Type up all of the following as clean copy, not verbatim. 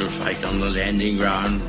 to fight on the landing ground.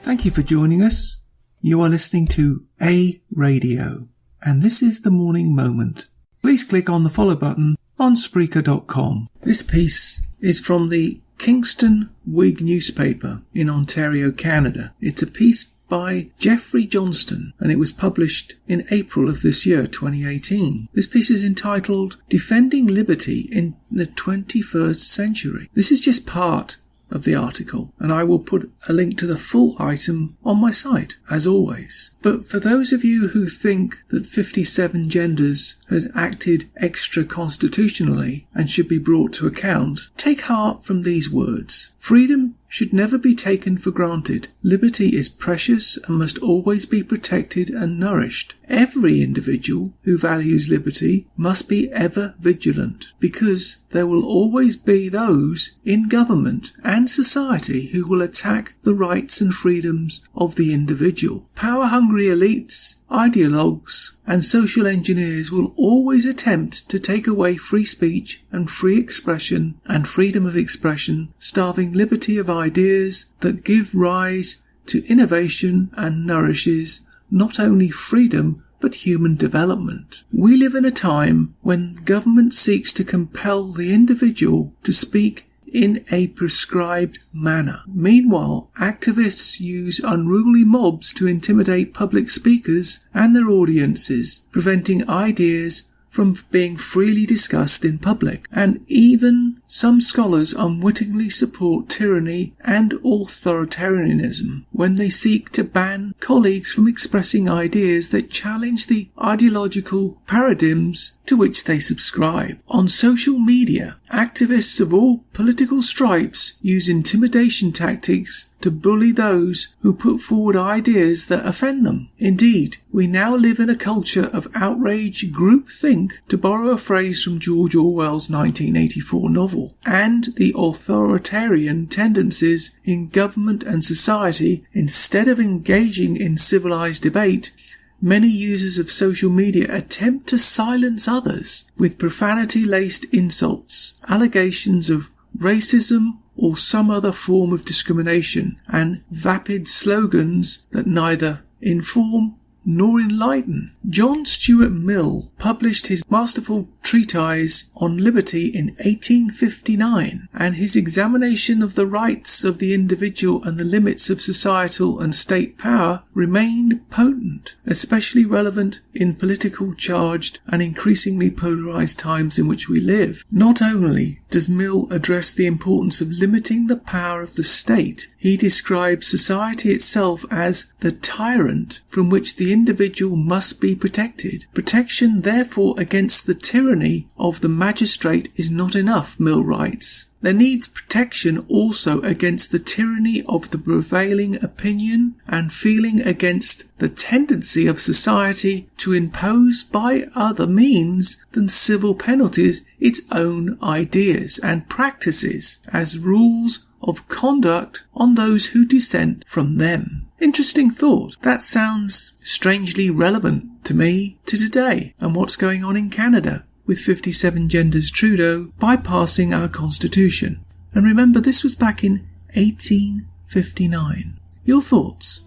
Thank you for joining us. You are listening to A Radio, and this is The Morning Moment. Please click on the follow button on Spreaker.com. This piece is from the Kingston Whig newspaper in Ontario, Canada. It's a piece by Jeffrey Johnston, and it was published in April of this year, 2018. This piece is entitled Defending Liberty in the 21st Century. This is just part of the article, and I will put a link to the full item on my site, as always. But for those of you who think that 57 Genders has acted extra-constitutionally and should be brought to account, take heart from these words. Freedom should never be taken for granted. Liberty is precious and must always be protected and nourished. Every individual who values liberty must be ever vigilant, because there will always be those in government and society who will attack the rights and freedoms of the individual. Power-hungry elites, ideologues, and social engineers will always attempt to take away free speech and free expression and freedom of expression, starving liberty of ideas that give rise to innovation and nourishes not only freedom but human development. We live in a time when government seeks to compel the individual to speak in a prescribed manner. Meanwhile, activists use unruly mobs to intimidate public speakers and their audiences, preventing ideas from being freely discussed in public. And even some scholars unwittingly support tyranny and authoritarianism when they seek to ban colleagues from expressing ideas that challenge the ideological paradigms to which they subscribe. On social media, activists of all political stripes use intimidation tactics to bully those who put forward ideas that offend them. Indeed, we now live in a culture of outrage groupthink, to borrow a phrase from George Orwell's 1984 novel, and the authoritarian tendencies in government and society. Instead of engaging in civilized debate, many users of social media attempt to silence others with profanity-laced insults, allegations of racism or some other form of discrimination, and vapid slogans that neither inform nor enlighten. John Stuart Mill published his masterful treatise on liberty in 1859, and his examination of the rights of the individual and the limits of societal and state power remained potent, especially relevant in political charged and increasingly polarized times in which we live. Not only does Mill address the importance of limiting the power of the state, he describes society itself as the tyrant from which the individual must be protected. Protection, therefore, against the tyranny of the magistrate is not enough, Mill writes. There needs protection also against the tyranny of the prevailing opinion and feeling, against the tendency of society to impose by other means than civil penalties its own ideas and practices as rules of conduct on those who dissent from them. Interesting thought. That sounds strangely relevant to me to today and what's going on in Canada with 57 Genders Trudeau bypassing our constitution. And remember, this was back in 1859. Your thoughts?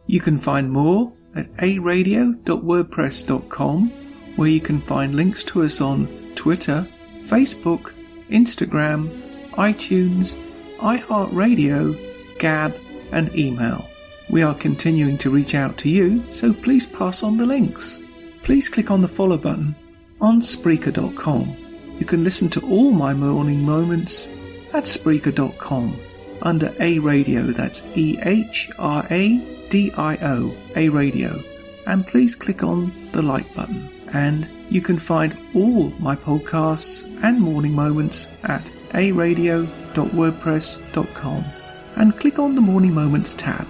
You can find more at aradio.wordpress.com, where you can find links to us on Twitter, Facebook, Instagram, iTunes, iHeartRadio, Gab and email. We are continuing to reach out to you, so please pass on the links. Please click on the follow button on Spreaker.com. You can listen to all my morning moments at Spreaker.com under A Radio, that's EHRADIO, A Radio. And please click on the like button. And you can find all my podcasts and morning moments at aradio.wordpress.com and click on the Morning Moments tab.